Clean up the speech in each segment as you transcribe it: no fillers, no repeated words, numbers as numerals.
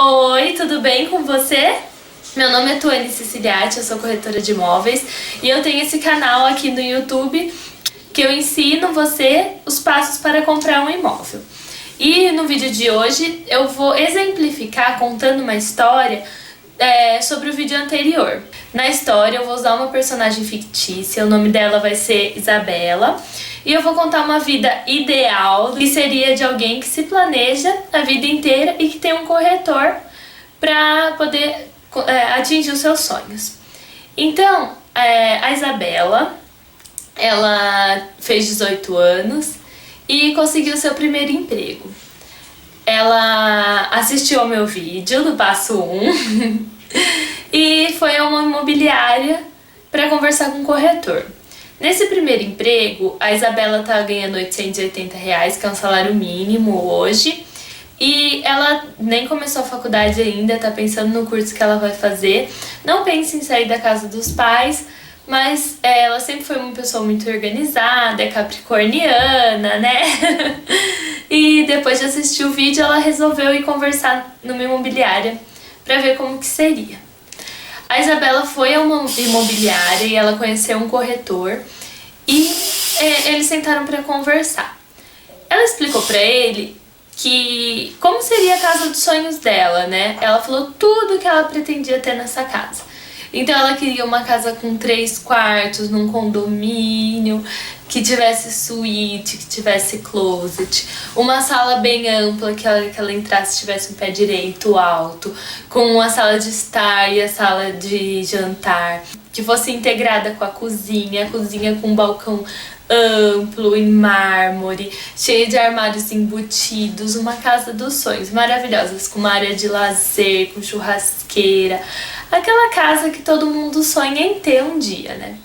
Oi, tudo bem com você? Meu nome é Tuane Siciliati, eu sou corretora de imóveis e eu tenho esse canal aqui no YouTube que eu ensino você os passos para comprar um imóvel. E no vídeo de hoje eu vou exemplificar contando uma história sobre o vídeo anterior. Na história eu vou usar uma personagem fictícia, o nome dela vai ser Isabela, e eu vou contar uma vida ideal, que seria de alguém que se planeja a vida inteira e que tem um corretor para poder atingir os seus sonhos. Então, a Isabela, ela fez 18 anos e conseguiu seu primeiro emprego. Ela assistiu ao meu vídeo do passo 1 e foi a uma imobiliária para conversar com o corretor. Nesse primeiro emprego, a Isabela tá ganhando R$880, que é um salário mínimo hoje, e ela nem começou a faculdade ainda, tá pensando no curso que ela vai fazer. Não pensa em sair da casa dos pais, mas ela sempre foi uma pessoa muito organizada, é capricorniana, né? E depois de assistir o vídeo, ela resolveu ir conversar numa imobiliária para ver como que seria. A Isabela foi a uma imobiliária e ela conheceu um corretor e eles sentaram para conversar. Ela explicou para ele que como seria a casa dos sonhos dela, né? Ela falou tudo que ela pretendia ter nessa casa. Então ela queria uma casa com 3 quartos, num condomínio, que tivesse suíte, que tivesse closet, uma sala bem ampla, que ela entrasse tivesse um pé direito alto, com uma sala de estar e a sala de jantar, que fosse integrada com a cozinha com um balcão amplo, em mármore, cheia de armários embutidos, uma casa dos sonhos, maravilhosas, com uma área de lazer, com churrasqueira, aquela casa que todo mundo sonha em ter um dia, né?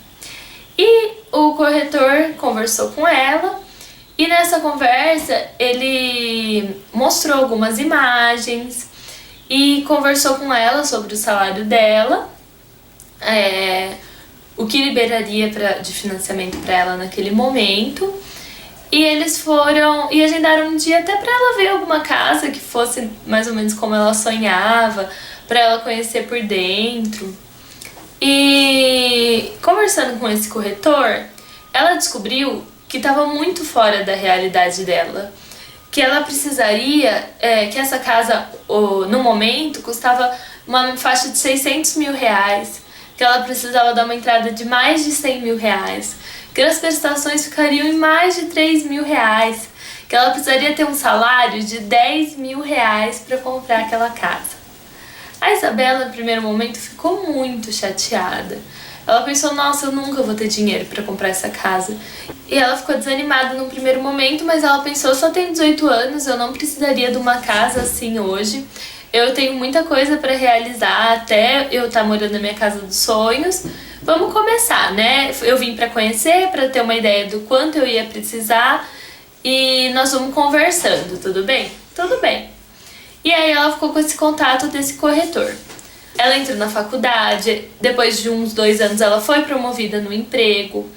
E o corretor conversou com ela e nessa conversa ele mostrou algumas imagens e conversou com ela sobre o salário dela, o que liberaria de financiamento para ela naquele momento. E eles foram e agendaram um dia até para ela ver alguma casa que fosse mais ou menos como ela sonhava, para ela conhecer por dentro. E conversando com esse corretor, ela descobriu que estava muito fora da realidade dela, que ela precisaria, que essa casa no momento custava uma faixa de R$600 mil, que ela precisava dar uma entrada de mais de R$100 mil, que as prestações ficariam em mais de R$3 mil, que ela precisaria ter um salário de R$10 mil para comprar aquela casa. A Isabela, no primeiro momento, ficou muito chateada. Ela pensou, nossa, eu nunca vou ter dinheiro para comprar essa casa. E ela ficou desanimada no primeiro momento, mas ela pensou, eu só tenho 18 anos, eu não precisaria de uma casa assim hoje. Eu tenho muita coisa para realizar até eu estar morando na minha casa dos sonhos. Vamos começar, né? Eu vim para conhecer, para ter uma ideia do quanto eu ia precisar e nós vamos conversando, tudo bem? Tudo bem. E aí ela ficou com esse contato desse corretor. Ela entrou na faculdade, depois de uns 2 anos ela foi promovida no emprego.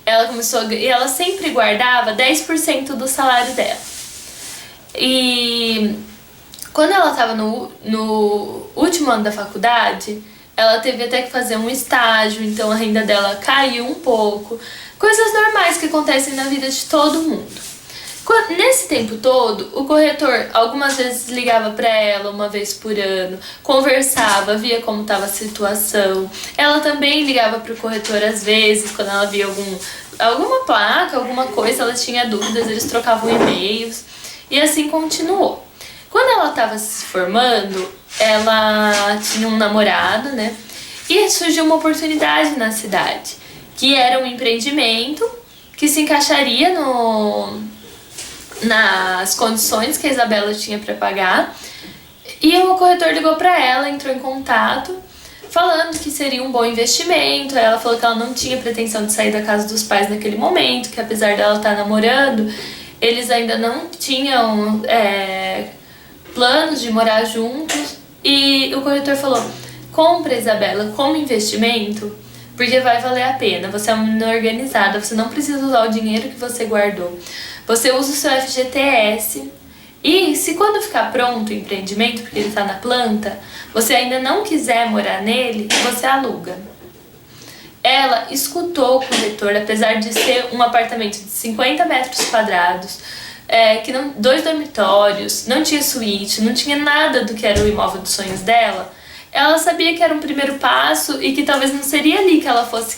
Ela começou e ela sempre guardava 10% do salário dela. E quando ela estava no último ano da faculdade, ela teve até que fazer um estágio, então a renda dela caiu um pouco. Coisas normais que acontecem na vida de todo mundo. Nesse tempo todo, o corretor algumas vezes ligava para ela uma vez por ano, conversava, via como estava a situação. Ela também ligava para o corretor às vezes, quando ela via alguma placa, alguma coisa, ela tinha dúvidas, eles trocavam e-mails e assim continuou. Quando ela estava se formando, ela tinha um namorado, né? E surgiu uma oportunidade na cidade, que era um empreendimento que se encaixaria nas condições que a Isabela tinha para pagar. E o corretor ligou para ela, entrou em contato, falando que seria um bom investimento. Ela falou que ela não tinha pretensão de sair da casa dos pais naquele momento, que apesar dela estar namorando, eles ainda não tinham planos de morar juntos. E o corretor falou, compra, Isabela, como investimento, porque vai valer a pena. Você é uma menina organizada, você não precisa usar o dinheiro que você guardou. Você usa o seu FGTS E se quando ficar pronto o empreendimento, porque ele está na planta, você ainda não quiser morar nele, você aluga. Ela escutou o corretor, apesar de ser um apartamento de 50 metros quadrados, que não, 2 dormitórios, não tinha suíte, não tinha nada do que era o imóvel dos sonhos dela. Ela sabia que era um primeiro passo e que talvez não seria ali que ela fosse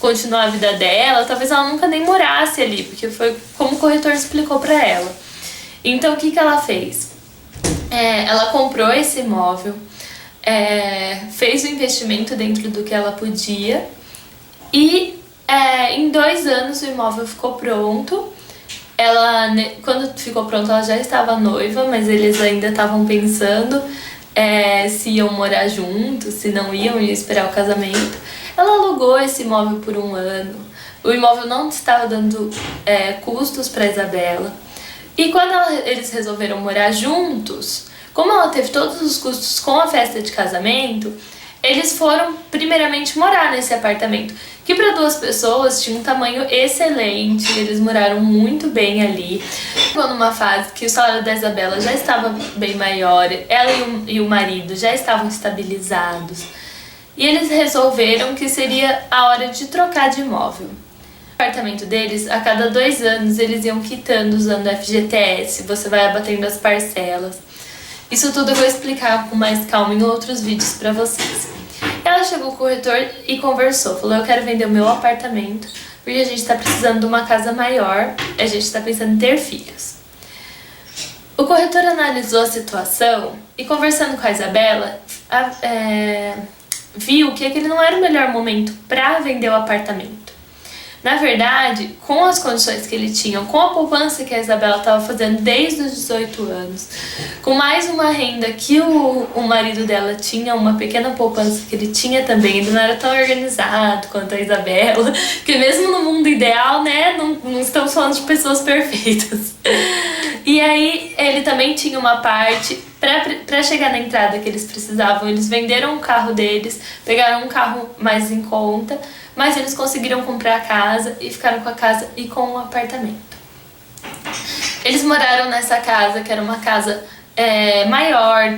continuar a vida dela, talvez ela nunca nem morasse ali, porque foi como o corretor explicou pra ela. Então o que ela fez? Ela comprou esse imóvel, fez o investimento dentro do que ela podia e em 2 anos o imóvel ficou pronto. Ela, quando ficou pronto, ela já estava noiva, mas eles ainda estavam pensando se iam morar juntos, se não iam esperar o casamento. Ela alugou esse imóvel por 1 ano. O imóvel não estava dando custos para Isabela. E quando eles resolveram morar juntos, como ela teve todos os custos com a festa de casamento, eles foram primeiramente morar nesse apartamento, que para 2 pessoas tinha um tamanho excelente, eles moraram muito bem ali. Chegou numa fase que o salário da Isabela já estava bem maior, ela e o marido já estavam estabilizados, e eles resolveram que seria a hora de trocar de imóvel. O apartamento deles, a cada 2 anos, eles iam quitando usando FGTS, você vai abatendo as parcelas. Isso tudo eu vou explicar com mais calma em outros vídeos pra vocês. Ela chegou com o corretor e conversou, falou: eu quero vender o meu apartamento porque a gente tá precisando de uma casa maior, a gente tá pensando em ter filhos. O corretor analisou a situação e, conversando com a Isabela, viu que aquele não era o melhor momento pra vender o apartamento. Na verdade, com as condições que ele tinha, com a poupança que a Isabela estava fazendo desde os 18 anos, com mais uma renda que o marido dela tinha, uma pequena poupança que ele tinha também, ele não era tão organizado quanto a Isabela, porque mesmo no mundo ideal, né, não estamos falando de pessoas perfeitas. E aí ele também tinha uma parte, para chegar na entrada que eles precisavam, eles venderam o carro deles, pegaram um carro mais em conta, mas eles conseguiram comprar a casa e ficaram com a casa e com o apartamento. Eles moraram nessa casa, que era uma casa maior,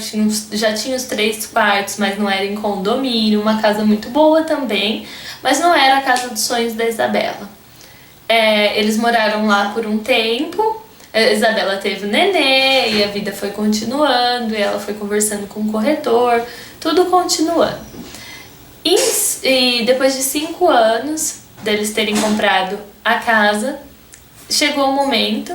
já tinha os 3 quartos, mas não era em condomínio, uma casa muito boa também, mas não era a casa dos sonhos da Isabela. Eles moraram lá por um tempo, a Isabela teve o nenê e a vida foi continuando, e ela foi conversando com o corretor, tudo continuando. E depois de 5 anos deles terem comprado a casa, chegou o momento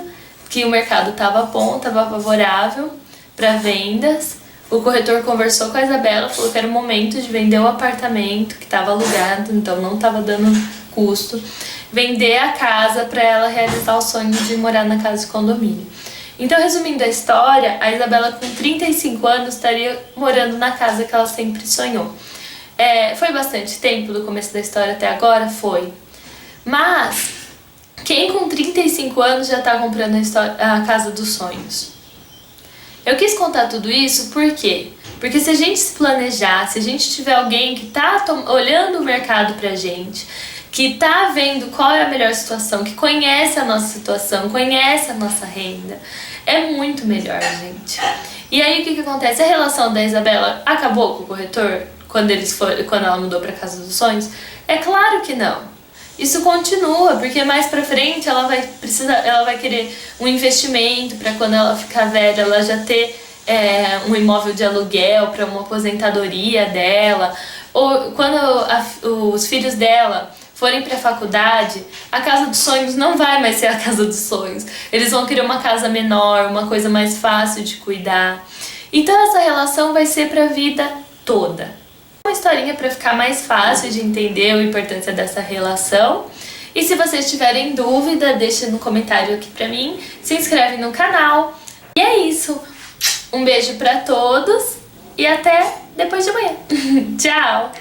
que o mercado estava bom, estava favorável para vendas. O corretor conversou com a Isabela, falou que era o momento de vender o apartamento que estava alugado, então não estava dando custo, vender a casa para ela realizar o sonho de morar na casa de condomínio. Então, resumindo a história, a Isabela com 35 anos estaria morando na casa que ela sempre sonhou. Foi bastante tempo do começo da história até agora? Foi. Mas quem com 35 anos já está comprando a casa dos sonhos? Eu quis contar tudo isso por quê? Porque se a gente se planejar, se a gente tiver alguém que está olhando o mercado pra gente, que está vendo qual é a melhor situação, que conhece a nossa situação, conhece a nossa renda, é muito melhor, gente. E aí o que acontece? A relação da Isabela acabou com o corretor quando ela mudou para casa dos sonhos? É claro que não. Isso continua, porque mais pra frente ela vai querer um investimento para quando ela ficar velha, ela já ter um imóvel de aluguel para uma aposentadoria dela, ou quando os filhos dela forem para a faculdade, a casa dos sonhos não vai mais ser a casa dos sonhos. Eles vão querer uma casa menor, uma coisa mais fácil de cuidar. Então essa relação vai ser para a vida toda. Uma historinha para ficar mais fácil de entender a importância dessa relação. E se vocês tiverem dúvida, deixa no comentário aqui pra mim, se inscreve no canal. E é isso. Um beijo pra todos e até depois de amanhã. Tchau!